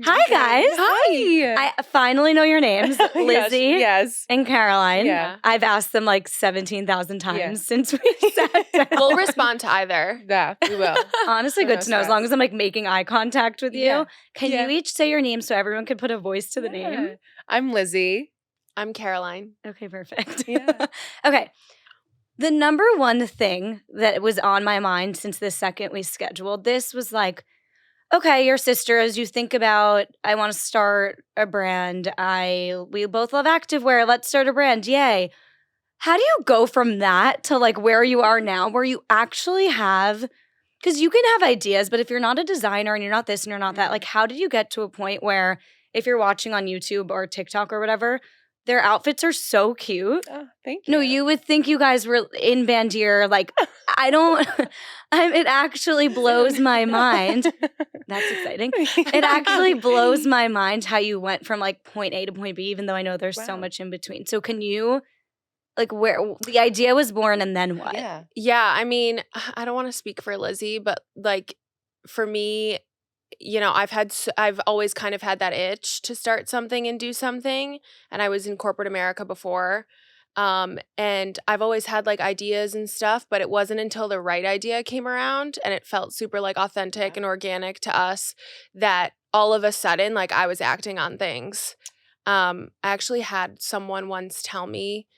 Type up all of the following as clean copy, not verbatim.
Hi, guys. Hi. I finally know your names, Lizzie Yes. and Caroline. Yeah. I've asked them like 17,000 times Yeah. since we sat down. We'll respond to either. Yeah, we will. Honestly, So good no to know. As stress. long as I'm like making eye contact with you. Yeah. Can Yeah. you each say your name so everyone could put a voice to the name? I'm Lizzie. I'm Caroline. Okay, perfect. Yeah. Okay. The number one thing that was on my mind since the second we scheduled this was like, okay, your sister, as you think about, I want to start a brand. We both love activewear. Let's start a brand. Yay. How do you go from that to like where you are now, where you actually have, because you can have ideas, but if you're not a designer and you're not this and you're not that, like how did you get to a point where if you're watching on YouTube or TikTok or whatever, their outfits are so cute. Oh, thank you. No, you would think you guys were in Bandier. Like, I don't, it actually blows my mind. That's exciting. It actually blows my mind how you went from like point A to point B, even though I know there's so much in between. So can you, like where the idea was born and then what? Yeah, I mean, I don't want to speak for Lizzie, but like for me, you know, I've always kind of had that itch to start something and do something. And I was in corporate America before. And I've always had like ideas and stuff, but it wasn't until the right idea came around and it felt super like authentic and organic to us that all of a sudden, like I was acting on things. I actually had someone once tell me,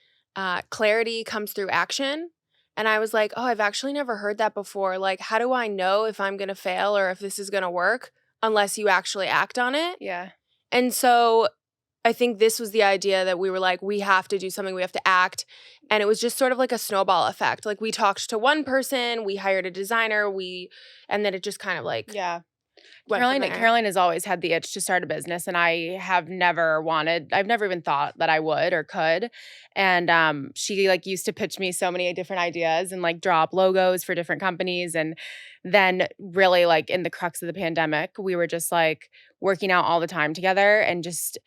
clarity comes through action. And I was like, oh, I've actually never heard that before. Like, how do I know if I'm going to fail or if this is going to work unless you actually act on it? Yeah. And so I think this was the idea that we were like, we have to do something, we have to act. And it was just sort of like a snowball effect. Like we talked to one person, we hired a designer, and then it just kind of like went from there. Caroline has always had the itch to start a business, and I've never even thought that I would or could. And she like used to pitch me so many different ideas and like draw up logos for different companies. And then really like in the crux of the pandemic, we were just like working out all the time together, and just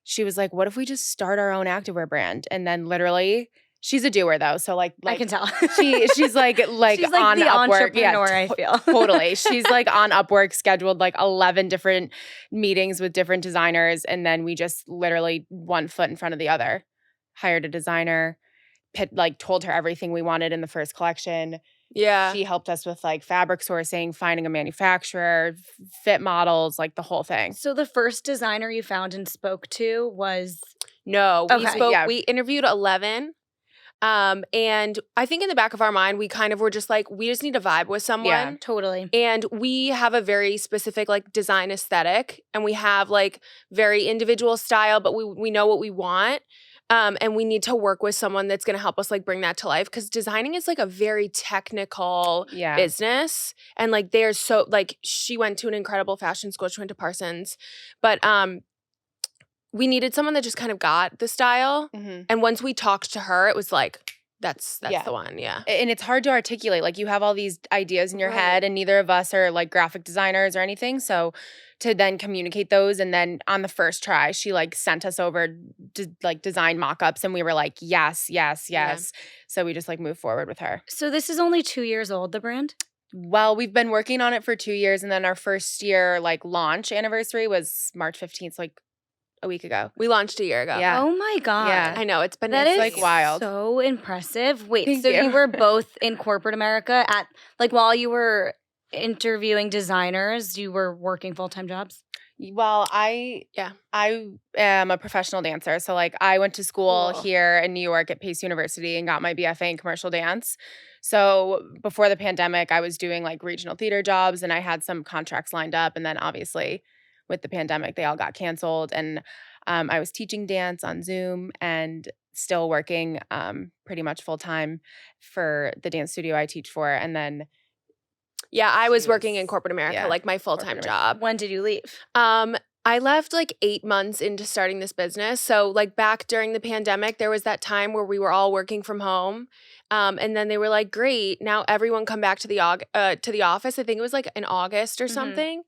she was like, what if we just start our own activewear brand? And then literally, she's a doer though. So like I can tell. she's like she's like on the Upwork. entrepreneur, I feel. Totally. She's like on Upwork, scheduled like 11 different meetings with different designers. And then we just literally one foot in front of the other, hired a designer, told her everything we wanted in the first collection. Yeah. She helped us with like fabric sourcing, finding a manufacturer, fit models, like the whole thing. So the first designer you found and spoke to was? No, Okay. we interviewed 11. And I think in the back of our mind, we kind of were just like, we just need to vibe with someone. Yeah, totally. And we have a very specific like design aesthetic, and we have like very individual style, but we know what we want. And we need to work with someone that's going to help us like bring that to life, because designing is like a very technical business. And like there's so like she went to an incredible fashion school. She went to Parsons, but we needed someone that just kind of got the style. Mm-hmm. And once we talked to her, it was like, that's the one. Yeah. And it's hard to articulate. Like you have all these ideas in your head, and neither of us are like graphic designers or anything. So to then communicate those, and then on the first try, she like sent us over like design mock-ups, and we were like, yes. Yeah. So we just like moved forward with her. So this is only 2 years old, the brand? Well, we've been working on it for 2 years, and then our first year like launch anniversary was March 15th, like a week ago. We launched a year ago. Yeah. Oh my God. Yeah. I know. It's like wild. So impressive. Wait, Thank so you. you were both in corporate America at like while you were interviewing designers, you were working full-time jobs? Well, I am a professional dancer. So like I went to school here in New York at Pace University and got my BFA in commercial dance. So before the pandemic, I was doing like regional theater jobs, and I had some contracts lined up. And then obviously with the pandemic, they all got canceled. And I was teaching dance on Zoom and still working pretty much full time for the dance studio I teach for. And then I was working in corporate America, like my full-time job. When did you leave? I left like 8 months into starting this business. So like back during the pandemic, there was that time where we were all working from home. And then they were like, great, now everyone come back to the office. I think it was like in August or something.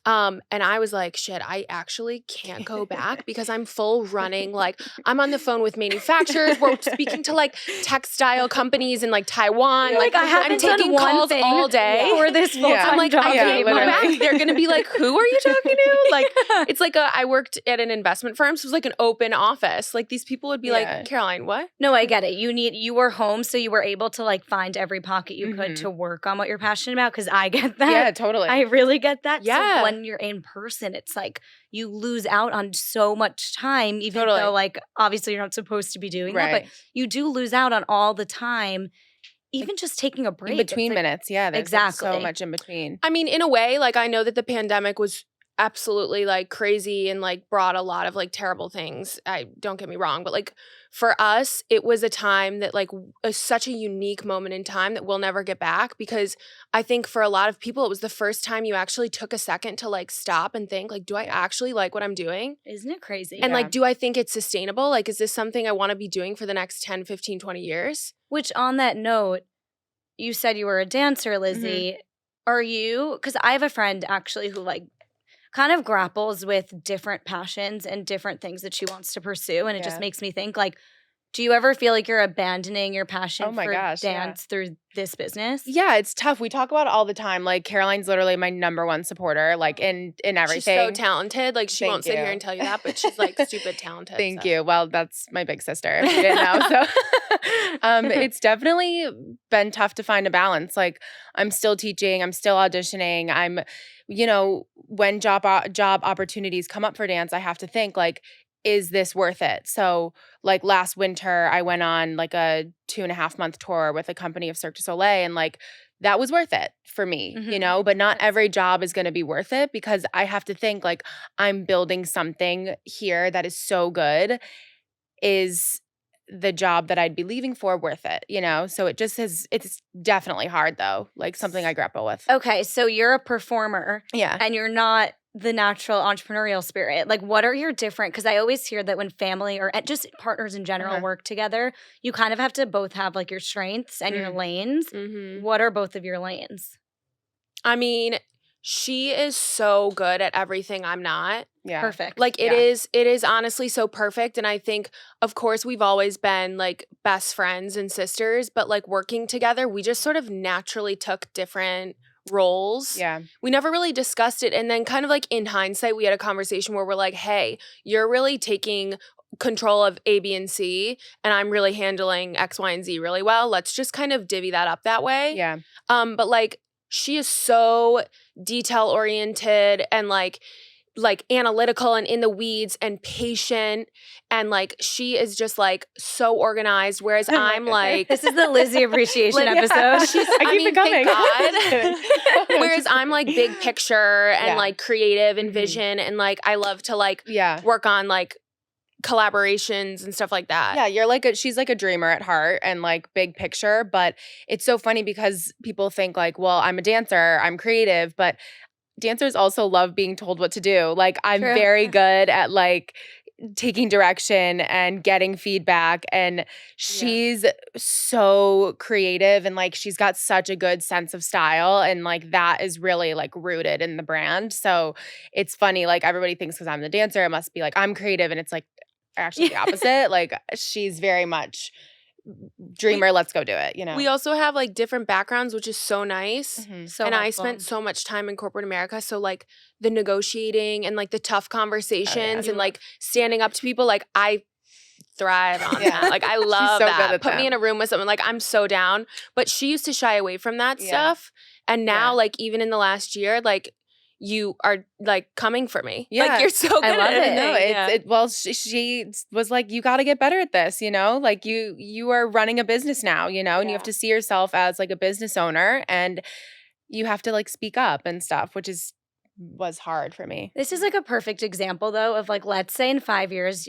And I was like, shit, I actually can't go back because I'm full running. Like I'm on the phone with manufacturers. We're speaking to like textile companies in like Taiwan. Like I haven't I'm taking done one calls thing all day. for this full-time I'm like, job. I can't go back. They're going to be like, who are you talking to? Like, it's like I worked at an investment firm. So it was like an open office. Like these people would be like, Caroline, what? No, I get it. You were home, so you were able to like find every pocket you could to work on what you're passionate about. Because I get that. Yeah, totally. I really get that. Yeah. So when you're in person, it's like you lose out on so much time, even though like obviously you're not supposed to be doing that, but you do lose out on all the time. Even just taking a break. In between minutes. Yeah, there's exactly. so much in between. I mean, in a way, like I know that the pandemic was absolutely like crazy and like brought a lot of like terrible things. Don't get me wrong, but like for us, it was a time that like such a unique moment in time that we'll never get back, because I think for a lot of people, it was the first time you actually took a second to like stop and think like, do I actually like what I'm doing? Isn't it crazy? And like, do I think it's sustainable? Like, is this something I want to be doing for the next 10, 15, 20 years? Which on that note, you said you were a dancer, Lizzie. Are you, because I have a friend actually who like kind of grapples with different passions and different things that she wants to pursue. And it just makes me think like, do you ever feel like you're abandoning your passion for dance through this business? Yeah, it's tough. We talk about it all the time. Like Caroline's literally my number one supporter, like in everything. She's so talented. Like she won't sit here and tell you that, but she's like stupid talented. Thank you. Well, that's my big sister, if you didn't know. So it's definitely been tough to find a balance. Like I'm still teaching, I'm still auditioning. I'm, when job opportunities come up for dance, I have to think like, is this worth it? So like last winter, I went on like a 2.5 month tour with a company of Cirque du Soleil, and like that was worth it for me, but not every job is going to be worth it, because I have to think like I'm building something here that is so good. Is the job that I'd be leaving for worth it, So it just it's definitely hard though, like something I grapple with. Okay, so you're a performer. Yeah. And you're not the natural entrepreneurial spirit. Like what are your different, because I always hear that when family or just partners in general work together, you kind of have to both have like your strengths and your lanes. What are both of your lanes? I mean, she is so good at everything I'm not. Yeah. Perfect. Like it is honestly so perfect. And I think, of course, we've always been like best friends and sisters, but like working together, we just sort of naturally took different roles. Yeah. We never really discussed it. And then kind of like in hindsight, we had a conversation where we're like, hey, you're really taking control of A, B, and C, and I'm really handling X, Y, and Z really well. Let's just kind of divvy that up that way. Yeah. But like she is so detail oriented and like analytical and in the weeds and patient, and like she is just like so organized, whereas I'm like this is the Lizzie appreciation episode. I keep it coming. Thank God. Whereas I'm like big picture and like creative and vision, and like I love to like work on like collaborations and stuff like that. Yeah, she's like a dreamer at heart and like big picture, but it's so funny because people think like, well, I'm a dancer, I'm creative, but dancers also love being told what to do. Like I'm very good at like taking direction and getting feedback, and she's so creative, and like she's got such a good sense of style, and like that is really like rooted in the brand. So it's funny, like everybody thinks because I'm the dancer, it must be like I'm creative, and it's like actually the opposite. Like she's very much dreamer, let's go do it, We also have like different backgrounds, which is so nice. So and I spent so much time in corporate America, so like the negotiating and like the tough conversations and like standing up to people, like I thrive on that. Like I love so that. Put me in a room with someone, like I'm so down. But she used to shy away from that stuff, and now like even in the last year, like you are like coming for me. Yeah. Like you're so good at it. No, well, she was like, you got to get better at this, like you are running a business now, and you have to see yourself as like a business owner, and you have to like speak up and stuff, which was hard for me. This is like a perfect example though of like, let's say in 5 years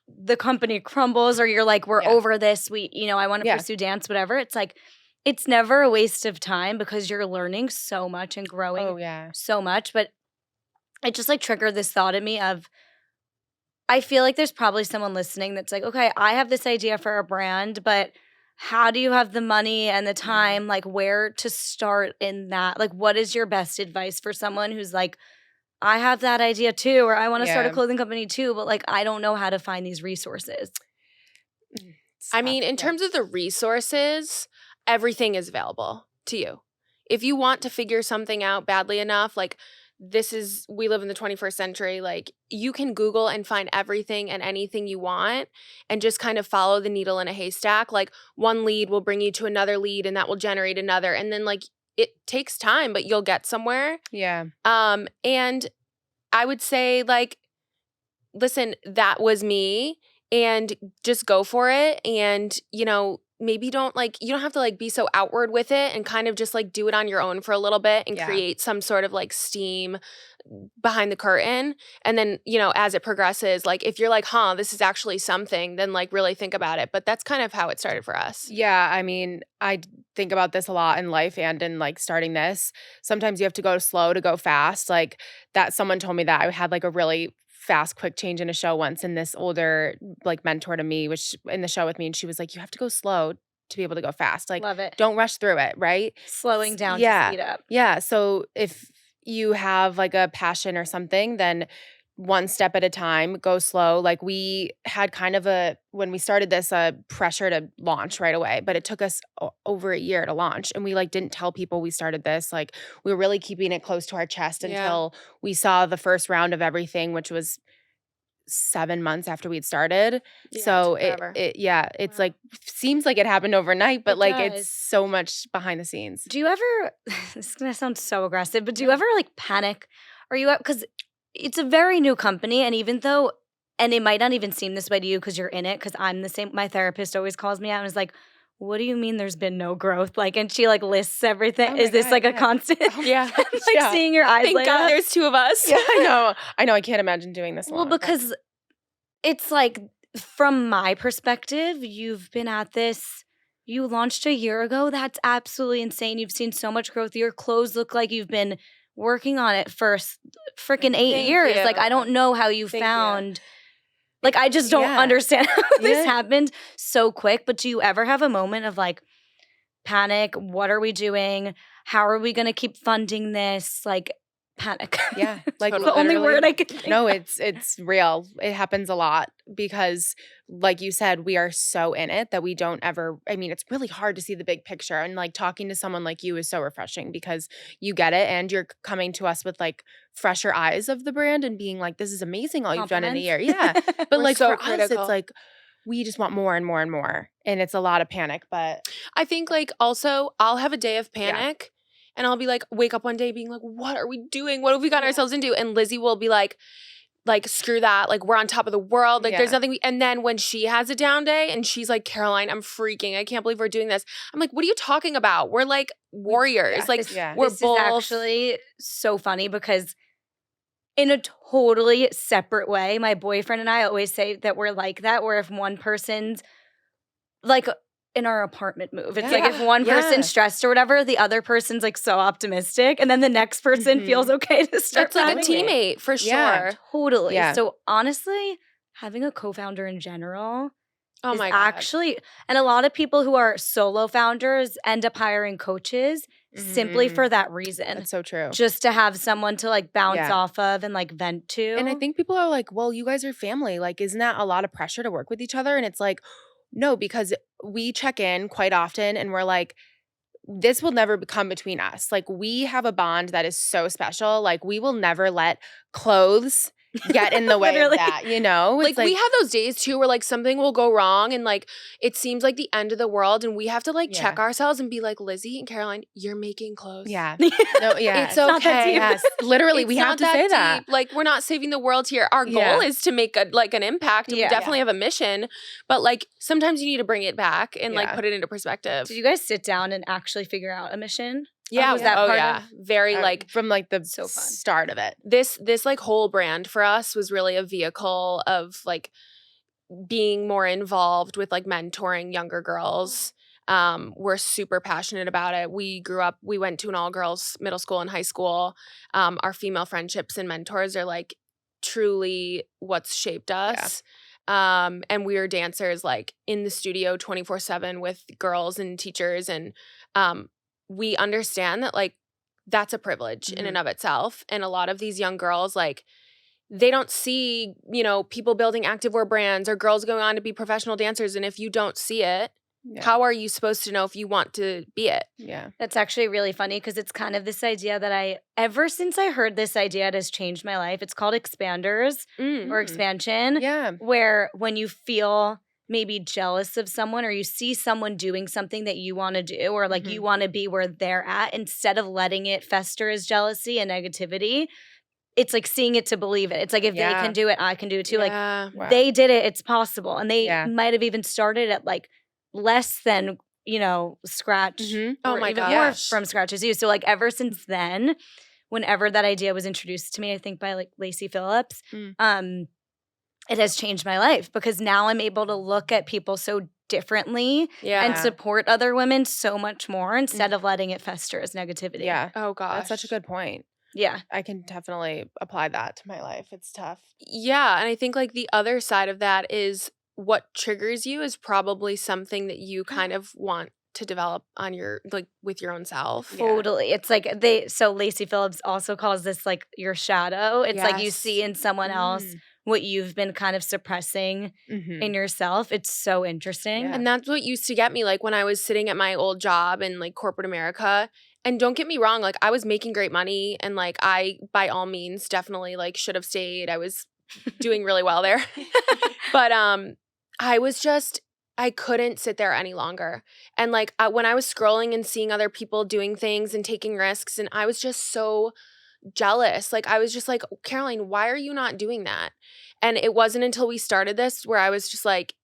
the company crumbles, or you're like, we're over this, I want to pursue dance, whatever. It's like, it's never a waste of time because you're learning so much and growing so much. But it just like triggered this thought in me of, I feel like there's probably someone listening that's like, okay, I have this idea for a brand, but how do you have the money and the time? Like where to start in that? Like what is your best advice for someone who's like, I have that idea too, or I want to start a Yeah. clothing company too, but like I don't know how to find these resources. I mean, in terms of the resources, everything is available to you. If you want to figure something out badly enough, like we live in the 21st century, like you can Google and find everything and anything you want and just kind of follow the needle in a haystack. Like one lead will bring you to another lead and that will generate another. And then like it takes time, but you'll get somewhere. Yeah. And I would say like, listen, that was me and just go for it. And, you know, maybe you don't have to like be so outward with it and kind of just like do it on your own for a little bit and create some sort of like steam behind the curtain. And then, you know, as it progresses, like if you're like, this is actually something, then like really think about it. But that's kind of how it started for us. Yeah. I mean, I think about this a lot in life and in like starting this. Sometimes you have to go slow to go fast. Like that someone told me that I had like a really fast, quick change in a show once, and this older like mentor to me was in the show with me, and she was like, you have to go slow to be able to go fast. Like, Love it. Don't rush through it, right? Slowing down to speed up. Yeah. So if you have like a passion or something, then one step at a time, go slow. Like we had kind of when we started this, pressure to launch right away, but it took us over a year to launch. And we like didn't tell people we started this. Like we were really keeping it close to our chest until we saw the first round of everything, which was 7 months after we'd started. So it's like seems like it happened overnight, but like it's so much behind the scenes. Do you ever, this is going to sound so aggressive, but do you ever like panic? Because it's a very new company, and even though, and it might not even seem this way to you because you're in it, because I'm the same, my therapist always calls me out and is like, what do you mean there's been no growth? Like, and she like lists everything. Is this like a constant? Yeah. Like seeing your eyes Thank light God up? there's two of us. Yeah, I know. I can't imagine doing this Well, alone. because it's like, from my perspective, you've been at this, you launched a year ago. That's absolutely insane. You've seen so much growth. Your clothes look like you've been working on it for freaking 8 years. you. Like, I don't know how you Thank found, like, I just don't understand how this happened so quick. But do you ever have a moment of like panic? What are we doing? How are we going to keep funding this? Like, panic. Yeah. Like the only word I can think No, of. it's real. It happens a lot because like you said, we are so in it that we don't ever, I mean, it's really hard to see the big picture, and like talking to someone like you is so refreshing because you get it and you're coming to us with like fresher eyes of the brand and being like, this is amazing all you've done in a year. Yeah. But We're like so for critical. us, it's like, we just want more and more and more. And it's a lot of panic, but I think like also I'll have a day of panic and I'll be like, wake up one day being like, what are we doing? What have we gotten ourselves into? And Lizzie will be like, screw that. Like, we're on top of the world. Like, there's nothing. And then when she has a down day and she's like, Caroline, I'm freaking. I can't believe we're doing this. I'm like, what are you talking about? We're like warriors. We're this both. is actually so funny because in a totally separate way, my boyfriend and I always say that we're like that, where if one person's like in our apartment move, it's like if one person's stressed or whatever, the other person's like so optimistic, and then the next person feels okay to start. That's like a teammate for sure. Yeah, totally. Yeah. So honestly, having a co-founder in general Oh is my God. actually, and a lot of people who are solo founders end up hiring coaches simply for that reason. That's so true. Just to have someone to like bounce off of and like vent to. And I think people are like, well, you guys are family. Like, isn't that a lot of pressure to work with each other? And it's like, no, because we check in quite often and we're like, this will never come between us. Like, we have a bond that is so special. Like, we will never let clothes get in the way of that, you know? Like, we have those days too where like something will go wrong and like it seems like the end of the world and we have to like check ourselves and be like, Lizzie and Caroline, you're making clothes. Yeah. No, yeah. It's okay. Yes. Literally, we have to say that. Like, we're not saving the world here. Our goal is to make an impact. We definitely have a mission, but like sometimes you need to bring it back and like put it into perspective. Did you guys sit down and actually figure out a mission? Yeah, was that part of very like from like the so fun. start of it. This like whole brand for us was really a vehicle of like being more involved with like mentoring younger girls. We're super passionate about it. We went to an all-girls middle school and high school. Our female friendships and mentors are like truly what's shaped us. And we are dancers like in the studio 24/7 with girls and teachers, and we understand that like that's a privilege in and of itself. And a lot of these young girls, like, they don't see, you know, people building activewear brands or girls going on to be professional dancers. And if you don't see it, how are you supposed to know if you want to be it? Yeah. That's actually really funny because it's kind of this idea that ever since I heard this idea, it has changed my life. It's called expanders or expansion. Yeah. Where when you feel maybe jealous of someone or you see someone doing something that you want to do or like you want to be where they're at, instead of letting it fester as jealousy and negativity, it's like seeing it to believe it. It's like if they can do it, I can do it too. Like they did it, it's possible. And they might have even started at like less than, you know, scratch. Oh my even more from scratch as you. So like ever since then, whenever that idea was introduced to me, I think by like Lacey Phillips, it has changed my life because now I'm able to look at people so differently and support other women so much more instead of letting it fester as negativity. Yeah. Oh gosh. That's such a good point. Yeah. I can definitely apply that to my life. It's tough. Yeah. And I think like the other side of that is what triggers you is probably something that you kind of want to develop on your, like with your own self. Totally. It's like so Lacey Phillips also calls this like your shadow. It's like you see in someone else what you've been kind of suppressing in yourself. It's so interesting. And that's what used to get me, like when I was sitting at my old job in like corporate America. And don't get me wrong, like I was making great money and like I, by all means, definitely like should have stayed. I was doing really well there. But I couldn't sit there any longer. And like when I was scrolling and seeing other people doing things and taking risks, and I was just so jealous. Like I was just like, Caroline, why are you not doing that? And it wasn't until we started this where I was just like,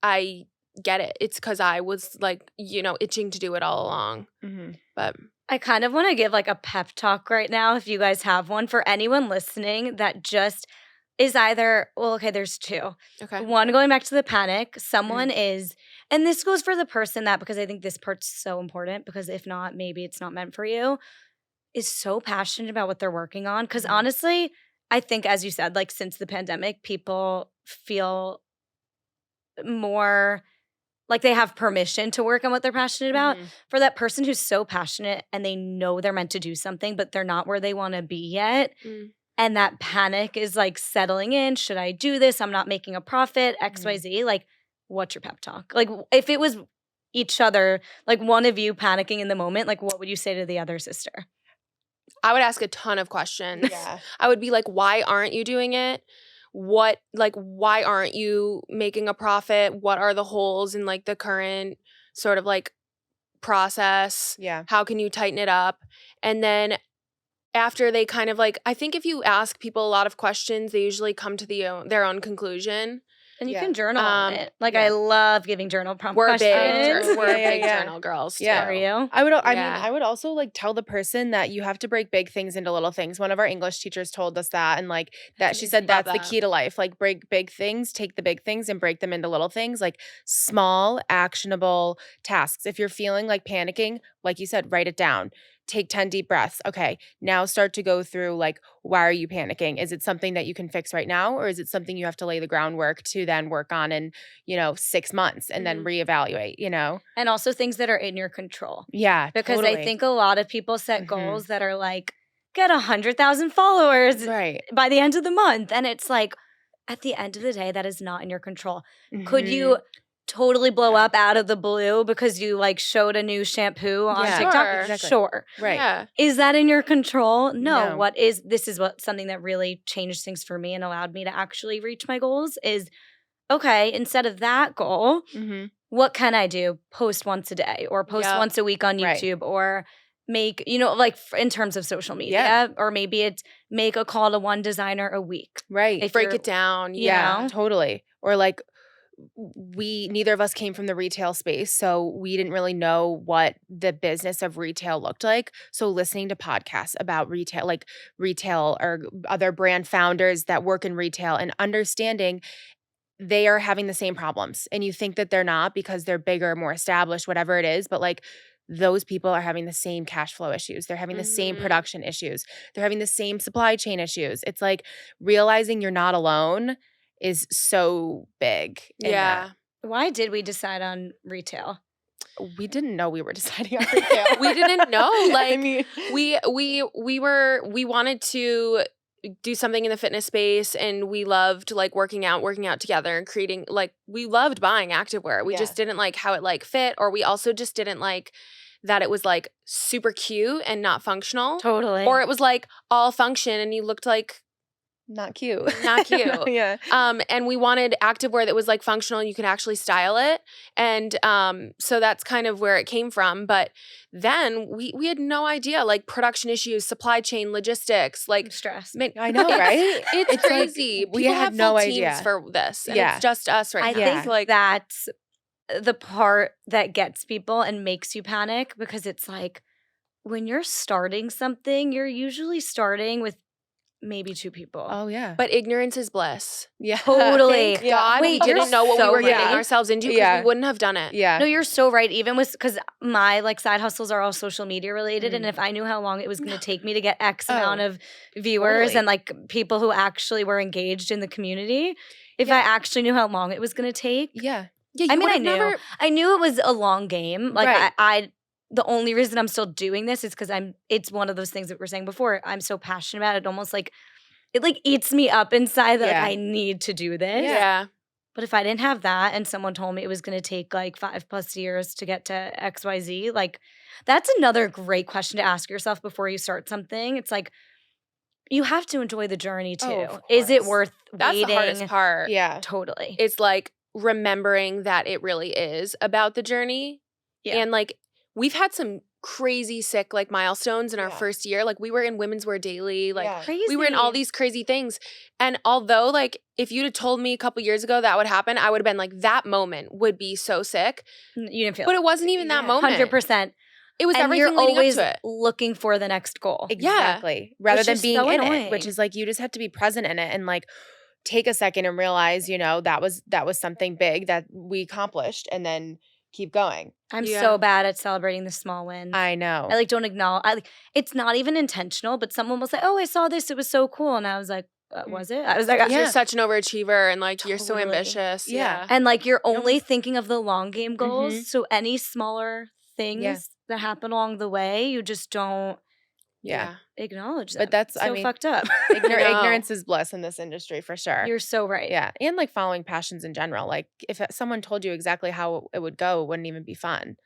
I get it. It's because I was like, you know, itching to do it all along. But I kind of want to give like a pep talk right now, if you guys have one, for anyone listening that just is either, well, okay, there's two. Okay. One, going back to the panic, someone is, and this goes for the person that, because I think this part's so important, because if not, maybe it's not meant for you, is so passionate about what they're working on. Because honestly, I think, as you said, like since the pandemic, people feel more like they have permission to work on what they're passionate about. For that person who's so passionate and they know they're meant to do something, but they're not where they want to be yet. And that panic is like settling in. Should I do this? I'm not making a profit, XYZ. Like, what's your pep talk? Like, if it was each other, like one of you panicking in the moment, like what would you say to the other sister? I would ask a ton of questions. I would be like, why aren't you doing it? Why aren't you making a profit? What are the holes in like the current sort of like process? How can you tighten it up? And then after they kind of like, I think if you ask people a lot of questions, they usually come to their own conclusion. And you can journal on it. Like I love giving journal prompt questions. We're big journal girls too. Are you? I mean, I would also like tell the person that you have to break big things into little things. One of our English teachers told us that, and like that she said that's the key to life. Like break big things, take the big things and break them into little things, like small, actionable tasks. If you're feeling like panicking, like you said, write it down. Take 10 deep breaths. Okay, now start to go through like, why are you panicking? Is it something that you can fix right now? Or is it something you have to lay the groundwork to then work on in, 6 months and then reevaluate, And also things that are in your control. Yeah, because totally. I think a lot of people set goals that are like, get 100,000 followers by the end of the month. And it's like, at the end of the day, that is not in your control. Could you totally blow up out of the blue because you like showed a new shampoo on TikTok? Exactly. Sure. Right. Yeah. Is that in your control? No. This is something that really changed things for me and allowed me to actually reach my goals is, okay, instead of that goal, what can I do? Post once a day or post once a week on YouTube or make, like in terms of social media, or maybe it's make a call to one designer a week. Right. Break it down. Totally. Or like, neither of us came from the retail space, so we didn't really know what the business of retail looked like. So listening to podcasts about retail, like retail or other brand founders that work in retail and understanding they are having the same problems. And you think that they're not because they're bigger, more established, whatever it is. But like those people are having the same cash flow issues. They're having the same production issues. They're having the same supply chain issues. It's like realizing you're not alone is so big. Yeah. Why did we decide on retail? we didn't know we were deciding on retail. We didn't know. Like, I mean, we wanted to do something in the fitness space, and we loved like working out together and creating, like, we loved buying activewear. We just didn't like how it like fit, or we also just didn't like that it was like super cute and not functional. Totally. Or it was like all function and you looked like not cute. not cute. Yeah. And we wanted activewear that was like functional and you could actually style it. And so that's kind of where it came from. But then we had no idea, like production issues, supply chain, logistics, like stress. I know, right? It's crazy. Like, we People had have no full idea teams for this. And it's just us right I now. think Like, that's the part that gets people and makes you panic, because it's like when you're starting something, you're usually starting with maybe 2 people. Oh yeah. but ignorance is bliss. Yeah. Totally. Thank God we Wait, you're didn't know what we so were getting right. ourselves into, because we wouldn't have done it. Yeah. No, you're so right. Even with, because my like side hustles are all social media related, and if I knew how long it was going to take me to get X amount of viewers and like people who actually were engaged in the community, if I actually knew how long it was going to take, Yeah. Yeah, I mean, I knew it was a long game. Like Right. I the only reason I'm still doing this is because it's one of those things that we were saying before. I'm so passionate about it. Almost like it like eats me up inside that like I need to do this. Yeah. But if I didn't have that and someone told me it was going to take like 5+ years to get to XYZ, like that's another great question to ask yourself before you start something. It's like, you have to enjoy the journey too. Is it worth That's waiting? the hardest part. Yeah. Totally. It's like remembering that it really is about the journey. Yeah. And like, we've had some crazy sick like milestones in our first year. Like, we were in Women's Wear Daily. Like, Crazy. we were in all these crazy things. And although like, if you'd have told me a couple years ago that would happen, I would have been like, that moment would be so sick. You didn't feel But it wasn't even that moment. 100%. It was And everything you're leading always up to it. looking for the next goal. Exactly. Rather Which than is being so in annoying. it, which is like, you just have to be present in it and like take a second and realize, you know, that was something big that we accomplished, and then keep going. I'm so bad at celebrating the small wins. I know. I like don't acknowledge. It's not even intentional, but someone will say, "Oh, I saw this. It was so cool," and I was like, "Was it?" I was like, You're such an overachiever, and like you're so Totally. ambitious. Yeah. And like you're only thinking of the long game goals. So any smaller things that happen along the way, you just don't Yeah. acknowledge them. But that's, so I mean, fucked up. ignorance is bliss in this industry for sure. You're so right. Yeah. And like following passions in general. Like if someone told you exactly how it would go, it wouldn't even be fun.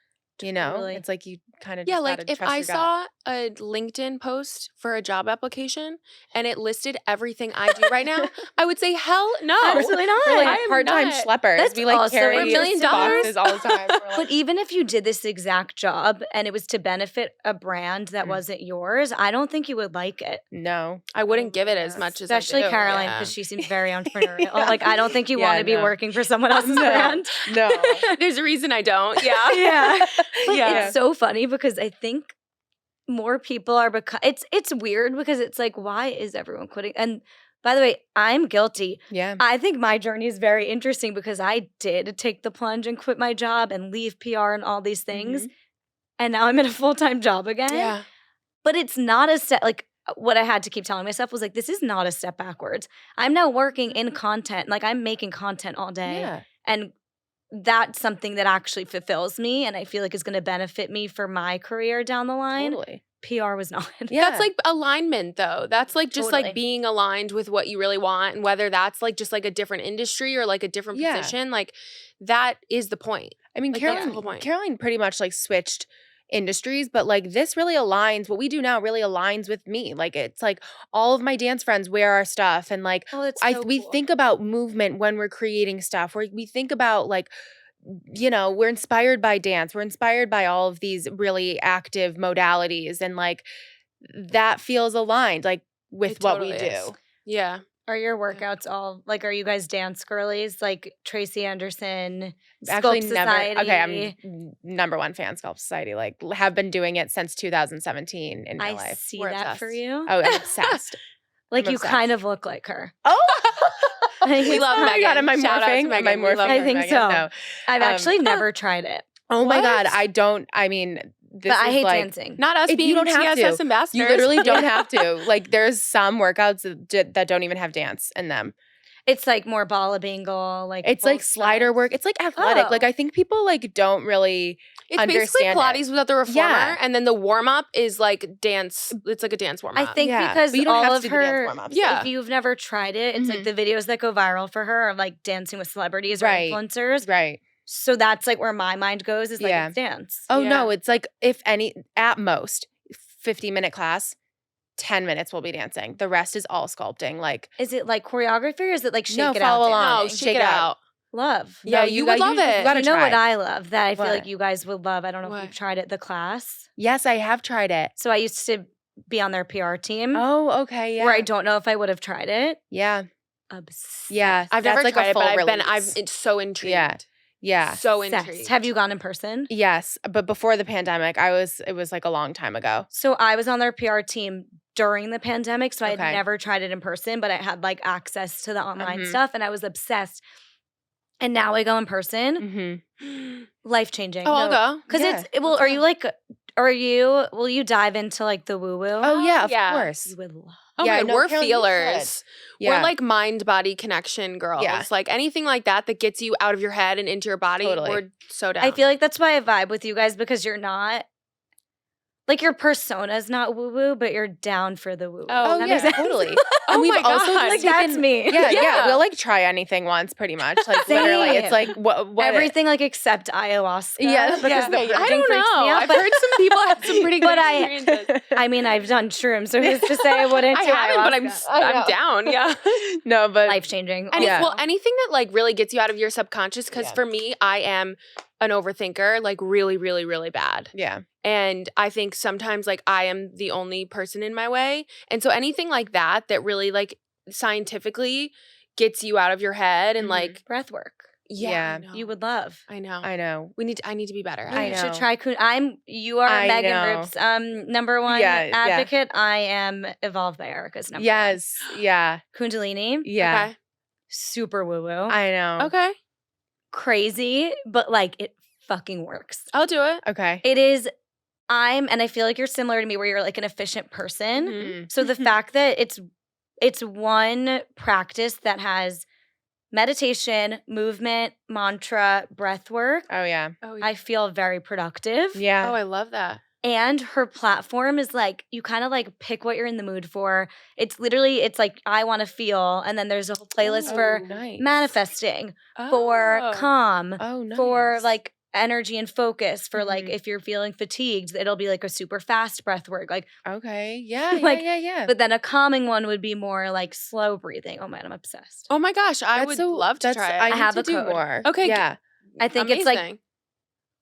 You know, Totally. it's like you kind of Yeah, just like gotta if trust I your gut. saw a LinkedIn post for a job application and it listed everything I do right now, I would say, hell no. Absolutely not. We're I like am part-time not. schleppers. That's We like also carry $1 million boxes all the time. We're like, But even if you did this exact job and it was to benefit a brand that wasn't yours, I don't think you would like it. no. I wouldn't give it as much as Especially I do. Caroline, Yeah. because she seems very entrepreneurial. Like, I don't think you want to be no. working for someone else's brand. No. There's a reason I don't. Yeah. Yeah. But Yeah. it's so funny because I think more people are it's weird because it's like, why is everyone quitting? And by the way, I'm guilty. Yeah. I think my journey is very interesting because I did take the plunge and quit my job and leave PR and all these things. And now I'm in a full-time job again. Yeah. But it's not a step, like what I had to keep telling myself was like, this is not a step backwards. I'm now working in content. Like I'm making content all day. Yeah. And that's something that actually fulfills me and I feel like is going to benefit me for my career down the line. Totally. PR was not. Yeah. That's like alignment though. That's like just Totally. like being aligned with what you really want, and whether that's like just like a different industry or like a different position, like that is the point. I mean, Like, that's the whole point. Caroline pretty much like switched industries, but like this really aligns. What we do now really aligns with me. Like it's like all of my dance friends wear our stuff, and like Oh, that's we think about movement when we're creating stuff. We think about like, you know, we're inspired by dance. We're inspired by all of these really active modalities, and like that feels aligned like with It what we totally do. is. Yeah. Are your workouts all like, are you guys dance girlies? Like Tracy Anderson, Actually, Sculpt never. Society? Okay, I'm #1 fan Sculpt Society. Like, have been doing it since 2017 in real I life. see We're that obsessed. for you. Oh, I'm obsessed. Like I'm you obsessed. kind of look like her. Oh, We love oh my Megan. God, am I Shout out to morphing? Am I Megan. We love morphing? I for think Megan? so. No. I've actually never tried it. Oh my God, What? I mean, this But I is hate like, dancing. Not us You being don't have TSS to. ambassadors. You literally don't have to. Like, there's some workouts that don't even have dance in them. It's like more ball bingle, like It's like both slider sides. work. It's like athletic. Oh. Like I think people like don't really It's basically understand Pilates it. without the reformer, Yeah. and then the warm up is like dance. It's like a dance warm I up. think Yeah, because but you don't all have to of do the dance her, warm-ups. Yeah. if you've never tried it, it's like the videos that go viral for her are like dancing with celebrities or Right. influencers. Right. So that's like where my mind goes is like Yeah. it's dance. Oh Yeah. no, it's like if any at most 50-minute class, 10 minutes will be dancing. The rest is all sculpting. Like Is it like choreography or is it like shake No, it follow out? along. No, dancing? shake it out. Love. Yeah, No, you would love it. You gotta You know what try. I love that I feel like What? you guys would love. I don't know if What? you've tried it, the class. Yes, I have tried it. So I used to be on their PR team Oh, okay, yeah. where I don't know if I would have tried it. Yeah. Obsessed. Yeah. I've That's never like tried a it, but full I'm release. it's so intrigued. Yeah. Yeah. So Obsessed. intrigued. Have you gone in person? Yes, but before the pandemic, it was like a long time ago. So I was on their PR team during the pandemic, so I had Okay. never tried it in person, but I had like access to the online Mhm. stuff and I was obsessed. And now I go in person, Mhm. life changing. Oh, I'll go. Because Yeah. well, are you like, will you dive into like the woo woo? Oh yeah, of Yeah. course. You would love. Oh Yeah, my God, no, we're Carol, you feelers. Yeah. We're like mind body connection girls. Yeah. Like anything like that gets you out of your head and into your body. Totally. We're so down. I feel like that's why I vibe with you guys because you're not, like your persona's not woo woo, but you're down for the woo woo. Oh, Oh yeah, totally. Oh And we've my also God. Like that's me. Yeah, yeah, Yeah. we'll like try anything once, pretty much. Like literally, it's like what Everything like except ayahuasca. Yeah, because yeah, the yeah, yeah. I bridging don't freaks know. me out. I've heard some people have some pretty good But experiences. I mean, I've done shrooms, so who's to say I wouldn't I do haven't, but ayahuasca? I'm down. Yeah. No, but Life changing. Yeah. Well, anything that like really gets you out of your subconscious. Because Yeah. for me, I am an overthinker, like really, really, really bad. yeah, And I think sometimes like I am the only person in my way. And so anything like that really like scientifically gets you out of your head and Mhm. like breath work. Yeah. I know. You would love. I know. I know. I need to be better. I You should know. try. You are I Megan know. Roop's number one Yeah, yeah. advocate. I am Evolved by Erica's number Yes, yeah, one. Kundalini, yeah. super woo woo, I know. Okay. Okay. crazy, but like it fucking works. I'll do it. Okay. It is. And I feel like you're similar to me, where you're like an efficient person. Mhm. So the fact that it's one practice that has meditation, movement, mantra, breath work, Oh yeah. Oh, I feel very productive. Yeah. Oh, I love that. And her platform is like, you kind of like pick what you're in the mood for. It's like, I want to feel. And then there's a whole playlist for nice. manifesting, for Oh. calm, Oh, nice. for like energy and focus, for like Mhm. if you're feeling fatigued, it'll be like a super fast breath work. Like, Okay. Yeah. Like, yeah. but then a calming one would be more like slow breathing. Oh man, I'm obsessed. Oh my gosh, I That's would so- love to that's- try it. I need have to a do code. more. Okay, Yeah. I think it's like, Amazing.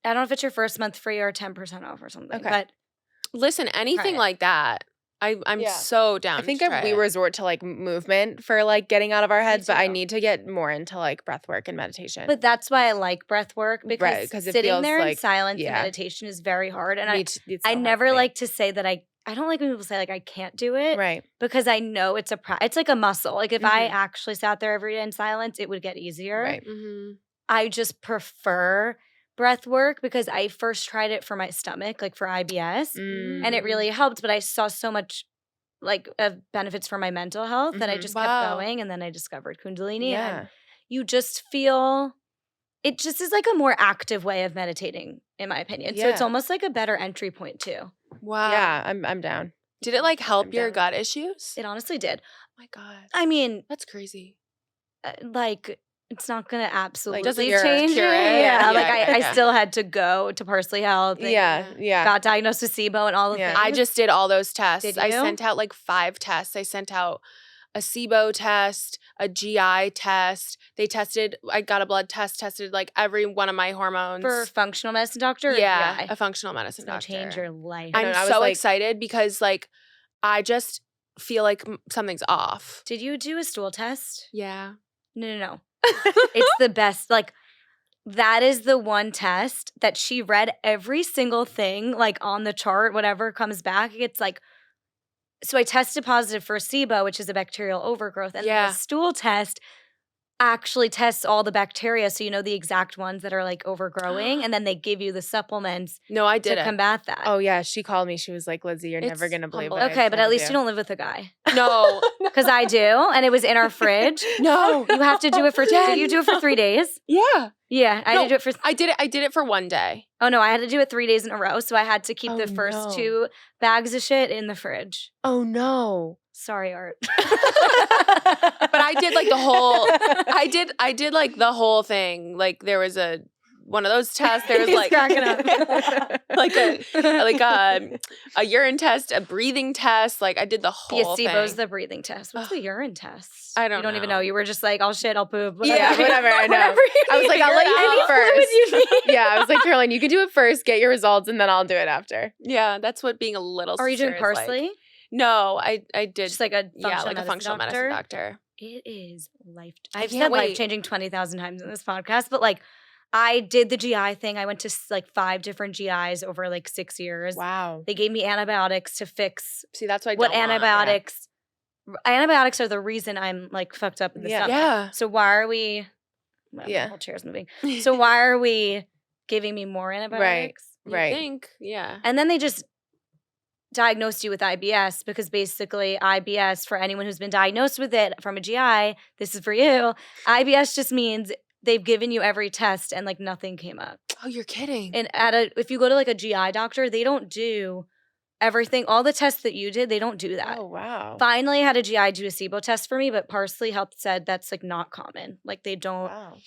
I don't know if it's your first month free or 10% off or something. Okay. But Listen, anything it. like that, I'm Yeah. so down. I think to try we it. resort to like movement for like getting out of our heads, but I too. need to get more into like breath work and meditation. But that's why I like breath work because Right, 'cause it sitting feels there in like- silence yeah. and meditation is very hard. And it's so I hard never for me. like to say that I don't like when people say like I can't do it Right. because I know it's it's like a muscle. Like if I Mhm. actually sat there every day in silence, it would get easier. Right. Mhm. I just prefer breath work because I first tried it for my stomach, like for IBS, Mm. and it really helped. But I saw so much like benefits for my mental health that I Mhm. just Wow. kept going. And then I discovered Kundalini. Yeah. And you just feel it just is like a more active way of meditating, in my opinion. So it's Yeah. almost like a better entry point too. Wow. Yeah. I'm down. Did it like help I'm your down. gut issues? It honestly did. Oh my God. I mean, That's crazy. like it's not gonna absolutely doesn't change cure it. it. Yeah, Yeah, like yeah, I yeah. still had to go to Parsley Health. and Yeah. got diagnosed with SIBO and all the Yeah. things. I just did all those tests. Did I you? sent out like 5 tests. I sent out a SIBO test, a GI test. I got a blood test, tested like every one of my hormones. for functional medicine doctor. Or yeah, GI? a functional medicine It's gonna doctor. change your life. I know, I'm I was so like- excited because like I just feel like something's off. Did you do a stool test? Yeah. No. It's the best. Like that is the one test that she read every single thing like on the chart, whatever comes back. It's like, so I tested positive for SIBO, which is a bacterial overgrowth, and Yeah. the stool test, actually tests all the bacteria, so you know the exact ones that are like overgrowing, and then they give you the supplements No, I did to it. combat that. Oh yeah, she called me. She was like, "Lizzie, you're never It's gonna believe what humbling. Okay, I but had at to least do." you don't live with a guy. No. Because I do, and it was in our fridge. No. You have to do it for. Did you do it for 3 days? Yeah. Yeah, I had to do it for. I did it for one day. Oh no, I had to do it 3 days in a row, so I had to keep Oh, the first no. 2 bags of shit in the fridge. Oh no. Sorry, Art. But I did like the whole I did like the whole thing. Like there was one of those tests. There was He's like cracking up. a urine test, a breathing test. Like I did the whole thing. Placebo's the breathing test. What's the urine test? I don't You don't even know. know. You were just like, I'll shit, I'll poop. Whatever. Yeah, whatever. I know. Whatever you I was need like, to I'll let figure you it do out. first. Fluid you need. Yeah, I was like, Caroline, you can do it first, get your results, and then I'll do it after. Yeah, that's what being a little Are you sister doing is like. parsley? No, I did Just like a functional medicine doctor. It is life. I I've can't said wait. life changing 20,000 times in this podcast, but like I did the GI thing. I went to like 5 different GIs over like 6 years. Wow. They gave me antibiotics to fix See, that's what I what don't want. antibiotics. Antibiotics are the reason I'm like fucked up in the Yeah. stomach. Yeah. So why are we? Well, Yeah. the whole chair's moving. So why are we giving me more antibiotics? You Right. think? Yeah. And then they just diagnosed you with IBS because basically IBS, for anyone who's been diagnosed with it from a GI, this is for you. IBS just means they've given you every test and like nothing came up. Oh, you're kidding. And if you go to like a GI doctor, they don't do everything. All the tests that you did, they don't do that. Oh wow. Finally, I had a GI do a SIBO test for me, but Parsley Health said that's like not common. Like they don't Wow.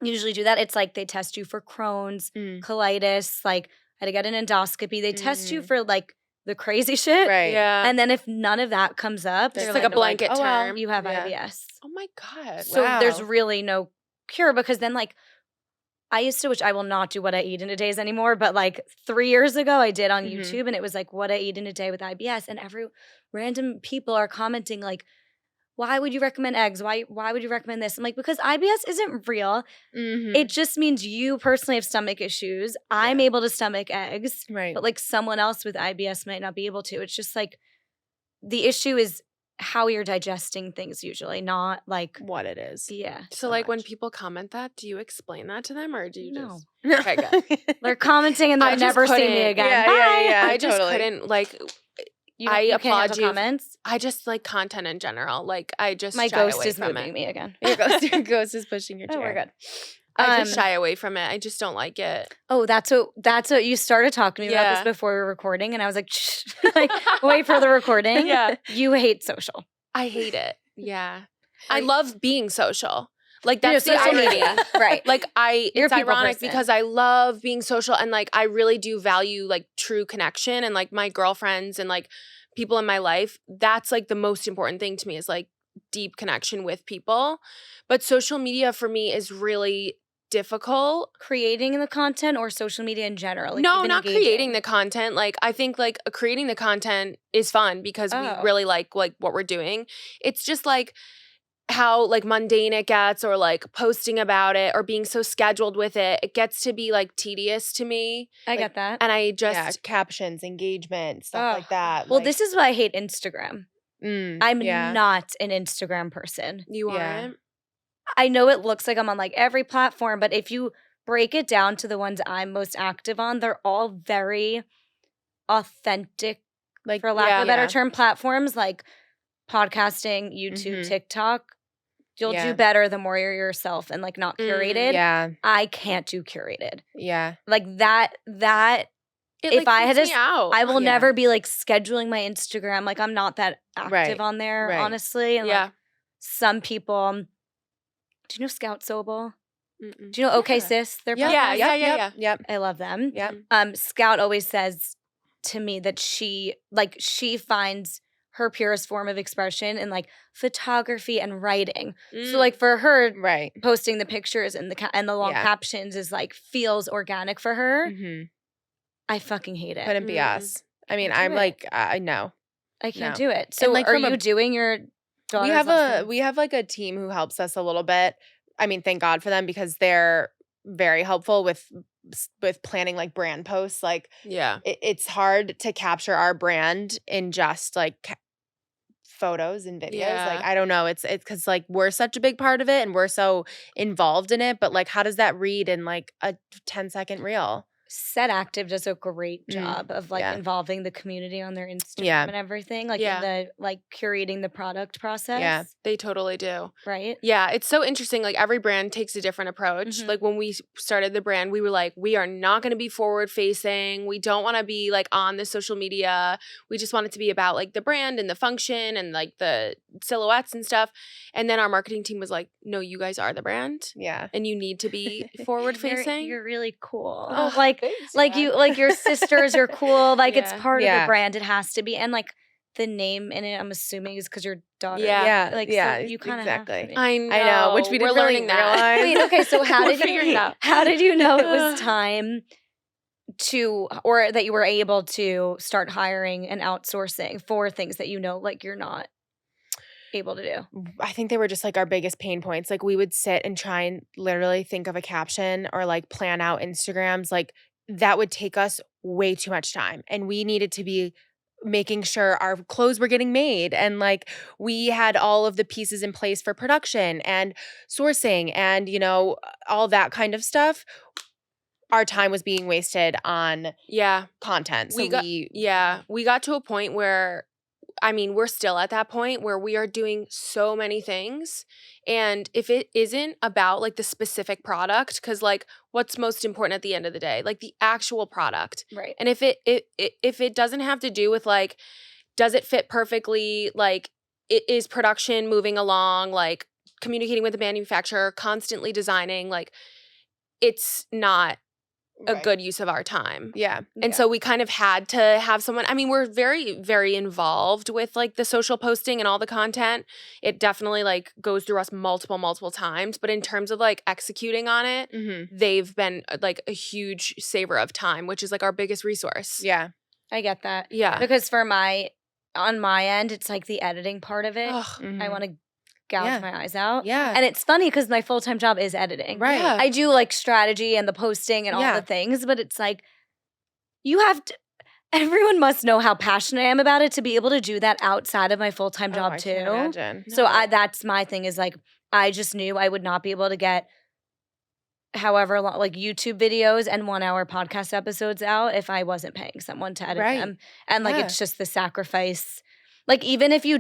usually do that. It's like they test you for Crohn's, colitis. Like I had to get an endoscopy. They test you for like the crazy shit. Right. Yeah. And then if none of that comes up, Just they're like a kind of blanket oh, well, term. you have Yeah. IBS. Oh my God. So Wow. there's really no cure because then like I used to, which I will not do what I eat in a day anymore, but like 3 years ago I did on Mhm. YouTube and it was like what I eat in a day with IBS and random people are commenting like, why would you recommend eggs? Why would you recommend this? I'm like, because IBS isn't real. Mhm. It just means you personally have stomach issues. I'm able to stomach eggs, Right. but like someone else with IBS might not be able to. It's just like the issue is how you're digesting things usually, not like, what it is. yeah. So like when much. people comment that, do you explain that to them or do you No. just Okay, good. They're commenting and I they'll just never see me couldn't- again. Yeah, Bye. yeah, yeah. I just totally. couldn't like You, I you can't applaud handle you. comments. I just like content in general. Like I just My shy ghost away is from moving it. me again. Your ghost is pushing your Oh, chair. we're good. I just shy away from it. I just don't like it. Oh, that's what you started talking to me about Yeah. this before we were recording, and I was like, shh, like wait for the recording. Yeah. You hate social. I hate it. Yeah. I Like- love being social. Like Yeah, that's the social irony. media. Right. Like You're a it's people ironic person. because I love being social and like I really do value like true connection and like my girlfriends and like people in my life. That's like the most important thing to me is like deep connection with people. But social media for me is really difficult. Creating the content or social media in general? Like No, even not engaging? creating the content. Like I think like creating the content is fun because Oh. we really like what we're doing. It's just like how like mundane it gets or like posting about it or being so scheduled with it. It gets to be like tedious to me. I Like, get that. And I just Yeah, captions, engagement, stuff Oh. like that. Well, like, this is why I hate Instagram. I'm yeah. not an Instagram person. you Yeah. aren't. I know it looks like I'm on like every platform, but if you break it down to the ones I'm most active on, they're all very authentic, like for lack yeah. of a better yeah. term, platforms like podcasting, YouTube, Mhm. TikTok. You'll Yeah. do better the more you're yourself and like not curated. Yeah, I can't do curated. yeah. Like that It, If I had freaks to me out. I will Yeah. never be like scheduling my Instagram. Like I'm not that active Right, on there, right. honestly. And yeah. like some people, do you know Scout Sobel? Mm-mm. Do you know OK Yeah. Sis? Their Yep, Yeah, podcast? yeah. Yep. I love them. Yep. Scout always says to me that she finds her purest form of expression in like photography and writing. So like for her, Right. posting the pictures and the long Yeah. captions is like feels organic for her. Mm-hmm. I fucking hate it. Couldn't be Mm. us. I mean, Can't I'm do it. like, I know. I can't No. do it. So like, are from a- you doing your daughter's We have lessons? we have like a team who helps us a little bit. I mean, thank God for them because they're very helpful with planning like brand posts. Like Yeah. it's hard to capture our brand in just like photos and videos. Yeah. Like, I don't know. It's because like we're such a big part of it and we're so involved in it. But like, how does that read in like a 10-second reel? Set Active does a great job of like involving the community on their Instagram and everything, like in the like curating the product process. Yeah, they totally do. Right? Yeah, it's so interesting. Like every brand takes a different approach. Like when we started the brand, we were like, we are not going to be forward facing. We don't want to be like on the social media. We just want it to be about like the brand and the function and like the silhouettes and stuff. And then our marketing team was like, no, you guys are the brand. Yeah. And you need to be forward facing. You're really cool. Oh, like thanks, like yeah. you like your sisters are cool. Like it's part of Yeah. the brand. It has to be. And like the name in it, I'm assuming is because your daughter. Yeah. Like yeah. so you kind of exactly. have to be. I know. Which we We're didn't really learning that. realize. Wait, okay, so how We're did figuring it out. how did you know it was time to, or that you were able to start hiring and outsourcing for things that you know like you're not able to do? I think they were just like our biggest pain points. Like we would sit and try and literally think of a caption or like plan out Instagrams. Like that would take us way too much time. And we needed to be making sure our clothes were getting made. And like we had all of the pieces in place for production and sourcing and, you know, all that kind of stuff. Our time was being wasted on content. So we got to a point where, I mean, we're still at that point where we are doing so many things. And if it isn't about like the specific product, because like what's most important at the end of the day, like the actual product. Right. And if it doesn't have to do with like, does it fit perfectly? Like, is production moving along? Like communicating with the manufacturer, constantly designing, like it's not a good use of our time. Yeah. And so we kind of had to have someone, I mean, we're very, very involved with like the social posting and all the content. It definitely like goes through us multiple times. But in terms of like executing on it, they've been like a huge saver of time, which is like our biggest resource. Yeah. I get that. Yeah. Because on my end, it's like the editing part of it. I want to gouge my eyes out. Yeah. And it's funny because my full-time job is editing. Right. Yeah. I do like strategy and the posting and all the things, but it's like you have to, everyone must know how passionate I am about it to be able to do that outside of my full-time job I too. can't imagine. So that's my thing is like, I just knew I would not be able to get however long, like YouTube videos and 1-hour podcast episodes out if I wasn't paying someone to edit them. And like, it's just the sacrifice. Like, even if you're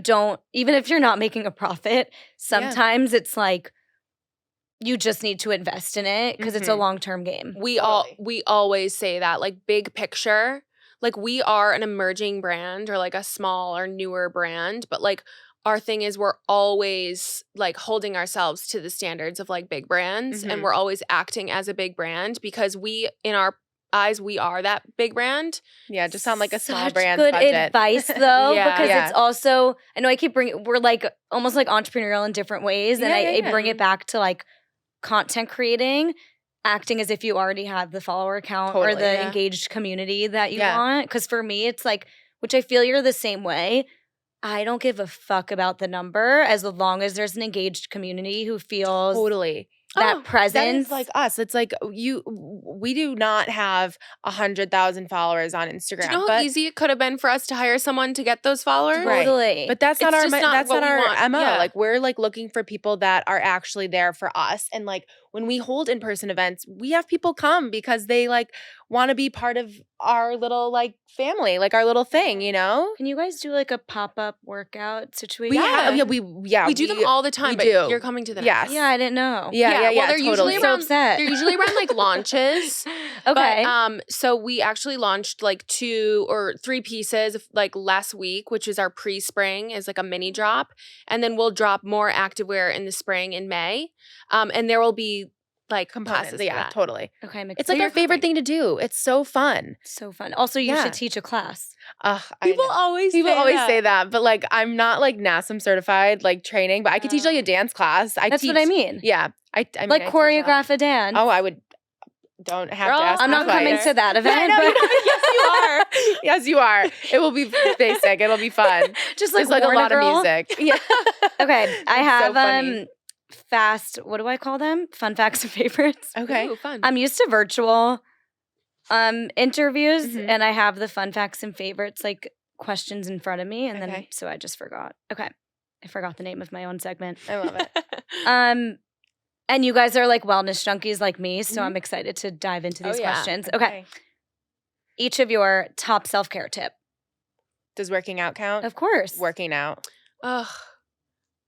not making a profit, sometimes it's like, you just need to invest in it because it's a long-term game. We always say that, like big picture, like we are an emerging brand or like a small or newer brand, but like our thing is we're always like holding ourselves to the standards of like big brands and we're always acting as a big brand because we, in our eyes, we are that big brand. Yeah, just sound like a small Such brand good budget. advice though, Yeah. because Yeah. it's also, I know I keep bringing, we're like almost like entrepreneurial in different ways. And I bring it back to like content creating, acting as if you already have the follower count or the engaged community that you want. Because for me, it's like, which I feel you're the same way. I don't give a fuck about the number as long as there's an engaged community who feels that presence. That is like us. It's like we do not have 100,000 followers on Instagram. Do you know how easy it could have been for us to hire someone to get those followers? Totally. But that's not It's our just not that's what not we our want. MO. Yeah. Like we're like looking for people that are actually there for us. And like when we hold in-person events, we have people come because they like want to be part of our little like family, like our little thing, you know? Can you guys do like a pop-up workout situation? We do them all the time, but you're coming to the next. Yeah, I didn't know. Yeah, Well, they're totally. usually So around. upset. They're usually around like launches. Okay. But, so we actually launched like 2 or 3 pieces like last week, which is our pre-spring, is like a mini drop, and then we'll drop more activewear in the spring in May, and there will be like Components. classes. Yeah, totally. Okay, It's like our favorite thing to do. It's so fun. So fun. Also, you should teach a class. People always say that, but like I'm not like NASM certified like training, but I could teach like a dance class. That's what I mean. Yeah, I mean, like I teach choreograph a dance. Oh, I would. Don't have to ask. I'm me not twice. coming to that event. No, but yes, you are. Yes, you are. It will be basic. It'll be fun. Just There's like a warn lot girl. of music. Yeah. Okay, I It's have so funny. fast. What do I call them? Fun facts and favorites. Okay. Ooh, fun. I'm used to virtual interviews, and I have the fun facts and favorites like questions in front of me, and then Okay. so I just forgot. Okay. I forgot the name of my own segment. I love it. And you guys are like wellness junkies like me, so Mhm. I'm excited to dive into Oh, these yeah. questions. Okay. Each of your top self-care tip. Does working out count? Of course. Working out. Ugh,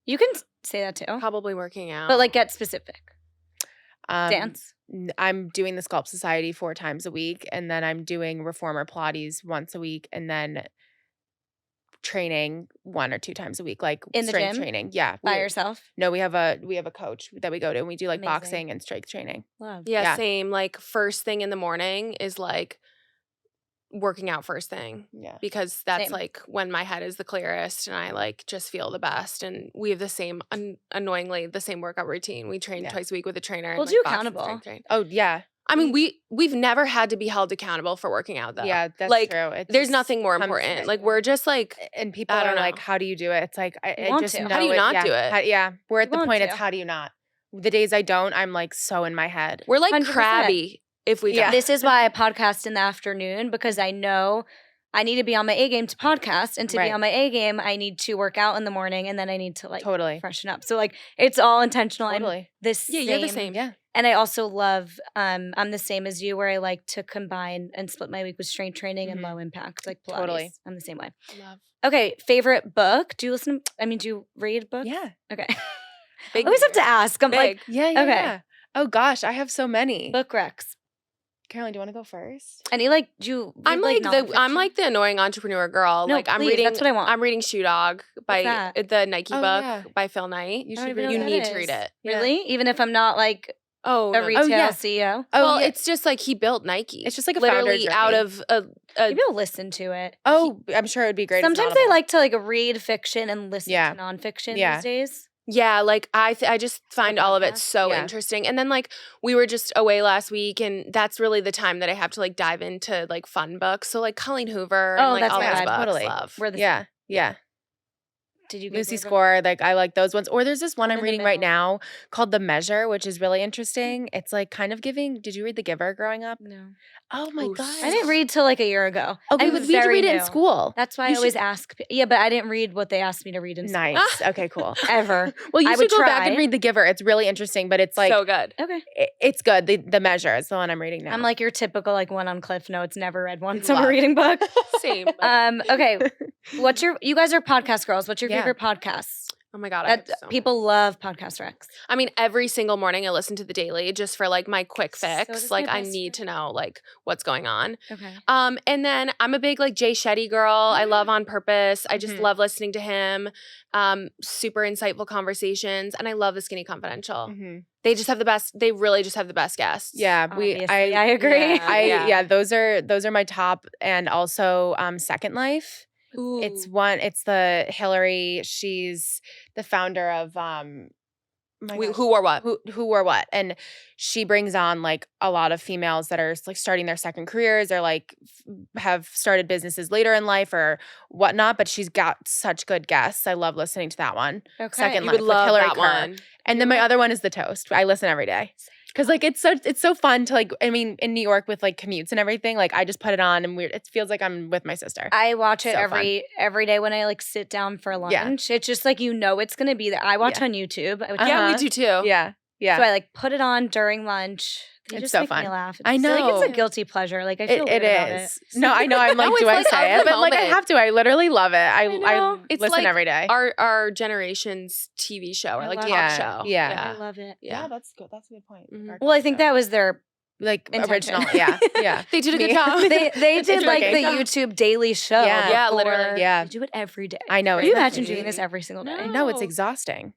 You can say that too. probably working out. But like get specific. Um, Dance. I'm doing the Sculpt Society 4 times a week, and then I'm doing Reformer Pilates once a week, and then training 1 or 2 times a week, like In the strength gym? training. Yeah. By yourself. No, we have a coach that we go to, and we do like Amazing. boxing and strength training. Love. yeah, yeah. same. Like first thing in the morning is like working out first thing. Yeah. Because that's Same. like when my head is the clearest and I like just feel the best. And we have the same, annoyingly, the same workout routine. We train twice a week with a trainer. Hold and, you like, box and accountable. strength train. Oh yeah. I mean, we've never had to be held accountable for working out though. Yeah, that's like, true. It there's just nothing more comes important. right. Like we're just like, And people I are don't like, know. how do you do it? It's like, I want just to. know How do you not yeah. do it? Yeah. We're at You the want point, it's to. how do you not? The days I don't, I'm like so in my head. we're like 100%. crabby if we Yeah. don't. This is why I podcast in the afternoon, because I know I need to be on my A game to podcast, and to be Right. on my A game, I need to work out in the morning, and then I need to like Totally. freshen up. So like it's all intentional. I'm Totally. this Yeah, you're the same. Yeah. And I also love I'm the same as you, where I like to combine and split my week with strength training and Mhm. low impact, like Pilates. Totally. I'm the same way. Love. Okay, favorite book? Do you listen? Do you read books? Yeah. Okay. Big I always have to ask. I'm like, Big. Yeah. Yeah. Okay. Yeah. Oh gosh, I have so many. book recs. Caroline, do you want to go first? Any like do you read, I'm like nonfiction? the annoying entrepreneur girl. No, like I'm please, reading that's what I want. I'm reading Shoe Dog by that? the Nike Oh, book yeah. by Phil Knight. You I don't should even know read You what it. that need to is. read it. Yeah. Really? Even if I'm not like Oh, a no. retail yeah. CEO? Oh, well, yeah. it's just like he built Nike. It's just like a founder literally out journey. of a Maybe I'll listen to it. Oh, I'm sure it would be great. as an Sometimes I Audible. like to like read fiction and listen Yeah. to nonfiction Yeah. these days. yeah. Like I just find all of it podcast? so Yeah. interesting. And then like we were just away last week, and that's really the time that I have to like dive into like fun books. So like Colleen Hoover Oh, and like that's all my those vibe. books. Totally. Love. We're the Yeah. same. Yeah. Did you get Lucy yours? Score, like I like those ones. Or there's this one I'm I'm in the reading right middle. now called The Measure, which is really interesting. It's like kind of giving. Did you read The Giver growing up? No. Oh my Ooh, gosh. I didn't read till like a year ago. Okay, I'm we had to very read it in new. school. That's why You I always should- ask. Yeah, but I didn't read what they asked me to read in school. Nice. Okay, cool. Ever. Well, you I should would go back try. and read The Giver. It's really interesting, but it's like so good. Okay. it's good. The Measure is the one I'm reading now. I'm like your typical like one on Cliff Notes, never read one Love. summer reading book. Same. but- Okay. You guys are podcast girls. What's your Yeah. favorite podcast? oh my god, I have That so people love podcast recs. I mean, every single morning I listen to the Daily just for like my quick So fix. does like my I best need friend. to know like what's going on. Okay. And then I'm a big like Jay Shetty girl. I love On Purpose. I just Mhm. love listening to him. Super insightful conversations, and I love The Skinny Confidential. Mhm. They just have the best. They really just have the best guests. Yeah, Obviously, I agree. Yeah. those are my top, and also Second Life. Ooh. It's the Hillary. She's the founder of my gosh, Who or what? who or what, and she brings on like a lot of females that are like starting their second careers or like have started businesses later in life or whatnot. But she's got such good guests. I love listening to that one. Okay. Second You Life would with love Hillary that Kerr. one. And then my other one is The Toast. I listen every day. Because like it's so fun to like, I mean, in New York with like commutes and everything, like I just put it on and it feels like I'm with my sister. I watch it So fun. every day when I like sit down for lunch. Yeah. It's just like it's gonna be there. I watch Yeah. on YouTube. I would Yeah, we Uh-huh. do too. yeah. Yeah. So I like put it on during lunch. They It's just so make me fun. laugh. I feel like it's a know. guilty pleasure. Like I feel It weird about is. No, I know. I'm like, No, do it's I like say of it? the But like I moment. have to. I literally love it. I know. It's listen like every day. Our generation's TV show or I like love talk it. show. Yeah. I love it. Yeah. that's good. That's a good point. Mhm. Our Well, I talk think show. that was their like intention. original. Yeah. Yeah. They did a good Me. job. they did like working. the YouTube daily show. Yeah. Yeah, before- literally. Yeah. They do it every day. I know. Can you isn't that imagine doing crazy? this every single day? No. No, it's exhausting.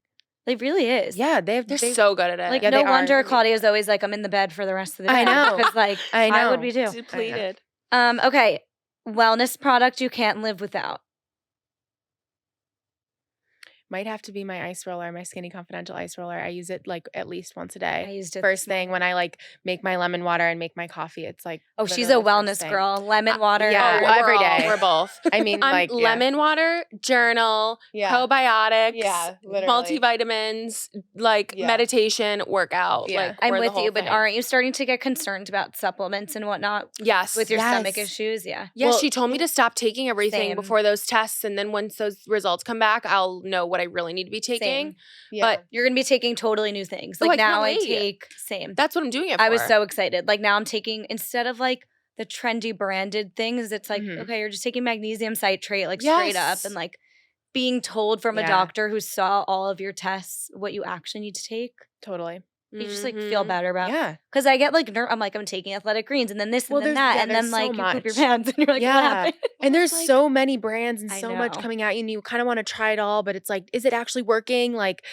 It really is. Yeah, They're they so good at it. Like Yeah, no they are. wonder Claudia's always like, I'm in the bed for the rest of the day. I know. Because like I know. would be too. depleted. Okay. Wellness product you can't live without. might have to be my ice roller, my Skinny Confidential ice roller. I use it like at least once a day. I used it first this thing when I like make my lemon water and make my coffee. It's like Oh, she's a literally the first wellness thing. girl. Lemon water. yeah. we're every all- day. We're both. I mean, I'm like lemon water, journal, probiotics, Yeah, literally. multivitamins, like meditation, workout. Yeah. Like I'm we're the with whole you, but thing. aren't you starting to get concerned about supplements and whatnot Yes. with your stomach Yes. issues? Yeah. Yeah, Well, she told me to stop taking everything Same. before those tests, and then once those results come back, I'll know what I really need to be taking. Same. Yeah. But You're going to be taking totally new things. Oh, Like I can't now I wait. take same. That's what I'm doing it for. I was so excited. Like now I'm taking, instead of like the trendy branded things, it's like, Mhm. okay, you're just taking magnesium citrate like straight up Yes. and like being told from a Yeah. doctor who saw all of your tests what you actually need to take. Totally. You just like feel Mhm. better about Yeah. because I get like I'm like I'm taking athletic greens and then this and Well, then there's- that yeah, and then there's like so you poop your much. pants and you're like Yeah. what happened? And there's Like, so many brands and I so much know. coming at you, and you kind of want to try it all, but it's like, is it actually working? Like,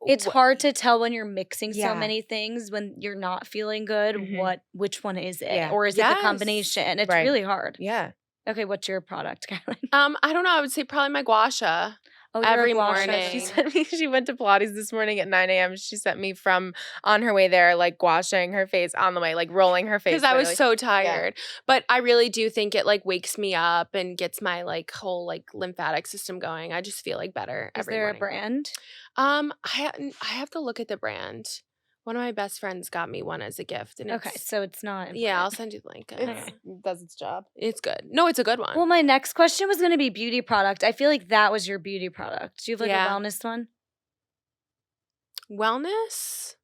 It's hard to tell when you're mixing Yeah. so many things when you're not feeling good. Mhm. Which one is it, Yeah. or is it Yes. the combination? It's Right. really hard. Yeah. Okay, what's your product, Caroline? I don't know. I would say probably my gua sha. Oh, Every you're a gua sha. morning. She sent me. She went to Pilates this morning at 9 a.m. She sent me from on her way there, like gua shaing her face on the way, like rolling her face. Because I was literally. so tired. But I really do think it like wakes me up and gets my like whole like lymphatic system going. I just feel like better Is every there morning. a brand? I have to look at the brand. One of my best friends got me one as a gift, and Okay, it's, so it's not. yeah, I'll important. send you the link. It does its job. It's good. No, it's a good one. Well, my next question was going to be beauty product. I feel like that was your beauty product. Do you have like Yeah. a wellness one? Wellness?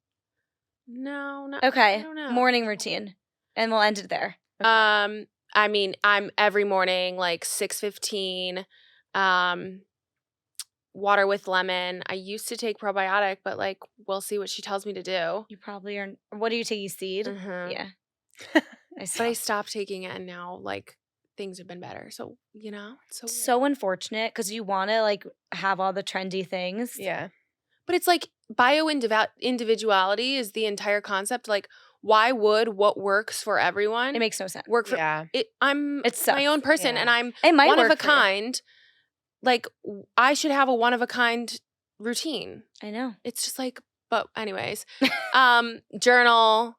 No, not Okay, I don't know. morning routine, and we'll end it there. I mean, I'm every morning like 6:15. Water with lemon. I used to take probiotic, but like we'll see what she tells me to do. You probably are. What do you take? Seed? Mhm. Yeah. But I stopped. stopped taking it, and now like things have been better. So it's so weird. So unfortunate because you want to like have all the trendy things. Yeah. But it's like individuality is the entire concept. Like, why would what works for everyone It makes no sense. work for Yeah. it? I'm It my own sucks. person, Yeah. and I'm It might one of work a for you. kind. Like, I should have a one of a kind routine. I know. It's just like, but anyways, journal,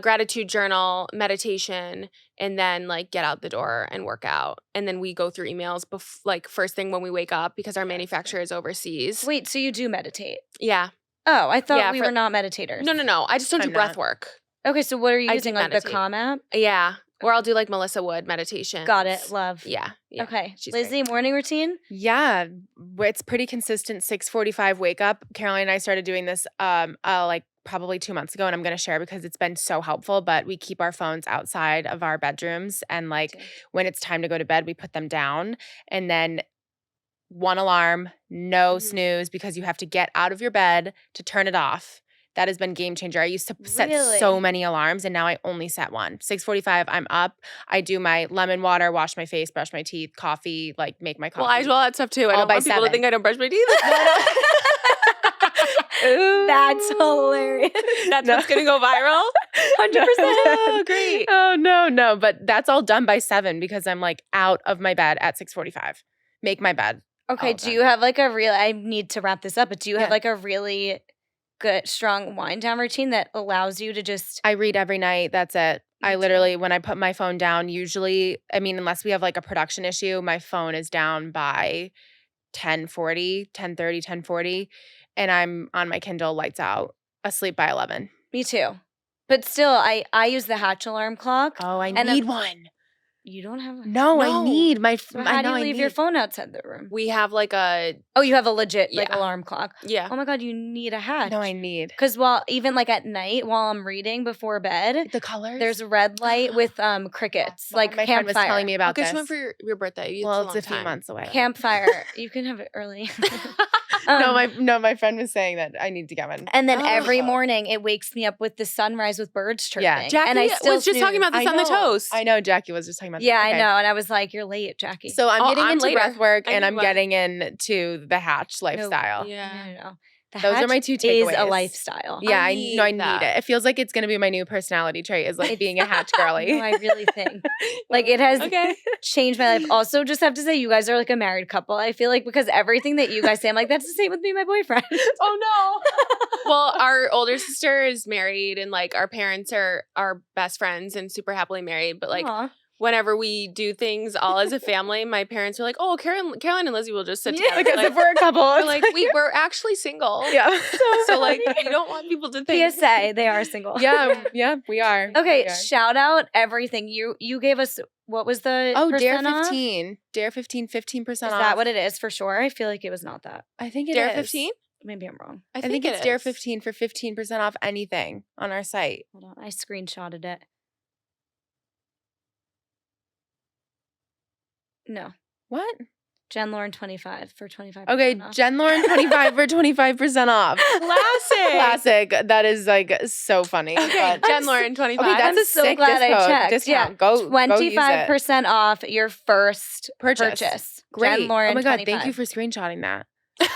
gratitude journal, meditation, and then like get out the door and work out. And then we go through emails like first thing when we wake up because our manufacturer is overseas. Wait, so you do meditate? Yeah. Oh, I thought Yeah, we for- were not meditators. No. I just don't do I'm breath not. work. Okay, so what are you I do using? Like the meditate. Calm app? Yeah. Or I'll do like Melissa Wood meditation. Got it. Love. Yeah. Okay, she's great. Lizzie, morning routine? Yeah, it's pretty consistent. 6:45 wake up. Caroline and I started doing this like probably 2 months ago, and I'm going to share because it's been so helpful. But we keep our phones outside of our bedrooms, and like when it's time to go to bed, we put them down, and then one alarm, no Mhm. snooze, because you have to get out of your bed to turn it off. That has been game changer. I used to set Really? so many alarms, and now I only set one. 6:45, I'm up. I do my lemon water, wash my face, brush my teeth, coffee, like make my coffee. Well, I do all that stuff too. I All don't by want people to 7. think I don't brush my teeth. That's hilarious. That's what's going to go viral. 100%. Oh, great. Oh, no. But that's all done by 7 because I'm like out of my bed at 6:45. Make my bed. Okay, all of do them. you have like a real, I need to wrap this up, but do you have Yeah. like a really good, strong wind down routine that allows you to just, I read every night. That's it. Me I too. literally, when I put my phone down, usually, I mean, unless we have like a production issue, my phone is down by 10:40, 10:30, 10:40, and I'm on my Kindle, lights out, asleep by 11. me too. But still, I use the Hatch alarm clock. Oh, I And need one. You don't have one? No, I No. need my. So I how do know you I leave your need- phone outside the room? We have like a, Oh, you have a legit like Yeah. alarm clock. yeah. Oh my God, you need a Hatch. No, I need Because even like at night while I'm reading before bed, the colors. there's a red light with crickets, like my friend was campfire. telling me I'll about get this. you one for your birthday. Well, it's it's a few long time. months away. Campfire. You can have it early. My friend was saying that I need to get one. And then every Oh. morning it wakes me up with the sunrise with birds chirping. Yeah. Jackie and I still was just talking snooze. about this on the toast. I know Jackie was just talking about Yeah, that. Okay. I know. And I was like, "You're late, Jackie." So I'm Oh, getting I'm into later. breath work I and need I'm one. getting into the Hatch lifestyle. No, Yeah. no, no. The Those are hatch my 2 is takeaways. a lifestyle. Yeah, I need know I need that. it. It feels like it's gonna be my new personality trait is like being a hatch girly. No, I really think. Like it has Okay. changed my life. Also, just have to say you guys are like a married couple. I feel like because everything that you guys say, I'm like, that's the same with me and my boyfriend. Oh no. Well, our older sister is married and like our parents are best friends and super happily married. But like Aw. whenever we do things all as a family, my parents are like, "Oh, Caroline and Lizzie will just sit Yeah, together." Because Like, if we're a couple, we're it's like, we're actually single. yeah. So like we don't want people to think PSA, they are single. yeah, we are. Okay, We are. shout out everything. You gave us what was the Oh, Dare percent off? 15. Dare 15, 15% Is off. that what it is for sure? I feel like it was not that. I think it Dare is. 15? Maybe I'm wrong. I think it's Dare is. 15 for 15% off anything on our site. Hold on. I screenshotted it. No. What? jenlauren 25 for 25%. Okay, off. jenlauren 25 for 25% off. Classic. Classic. That is like so funny. Okay, but- Jen Lauren 25. Okay, that's I'm a so sick glad I checked. discount. Yeah, Go 25% off your first Purchase. purchase. Great. jenlauren Oh my god, 25. thank you for screenshotting that.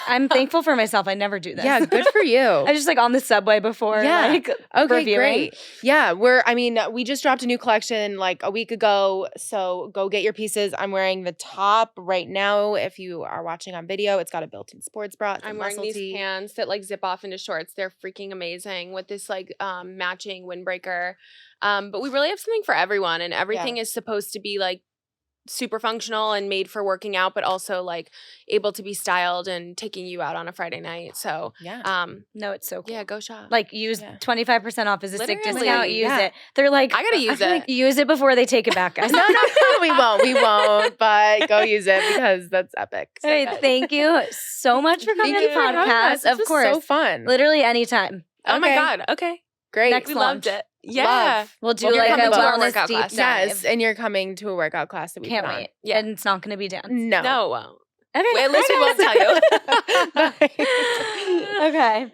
I'm thankful for myself. I never do this. Yeah, good for you. I just like on the subway before. Yeah. Like, Okay, reviewing. great. Yeah, we just dropped a new collection like a week ago. So go get your pieces. I'm wearing the top right now. If you are watching on video, it's got a built-in sports bra. It's a I'm wearing muscle these tee. pants that like zip off into shorts. They're freaking amazing with this like matching windbreaker. But we really have something for everyone, and everything is supposed to be like super functional and made for working out, but also like able to be styled and taking you out on a Friday night. So Yeah. No, it's so cool. yeah, go shop. Like use 25% off is a sick Literally. discount. Use Yeah. it. They're like, I gotta use feel it. like use it before they take it back, guys. No, we won't. We won't. But go use it because that's epic. All right, thank you so much for coming Thank on you the for having us. podcast. This Of was course, so fun. literally anytime. Oh my Okay. god. Okay. Great. Next We launch. loved it. Yeah. Love. We'll do Well, you're like a coming to our wellness workout deep class. dive. Yes, and you're coming to a workout class that we Can't put on. wait. Yeah. And it's not going to be dance. No. No. Okay. At least we won't tell you. Bye. Okay.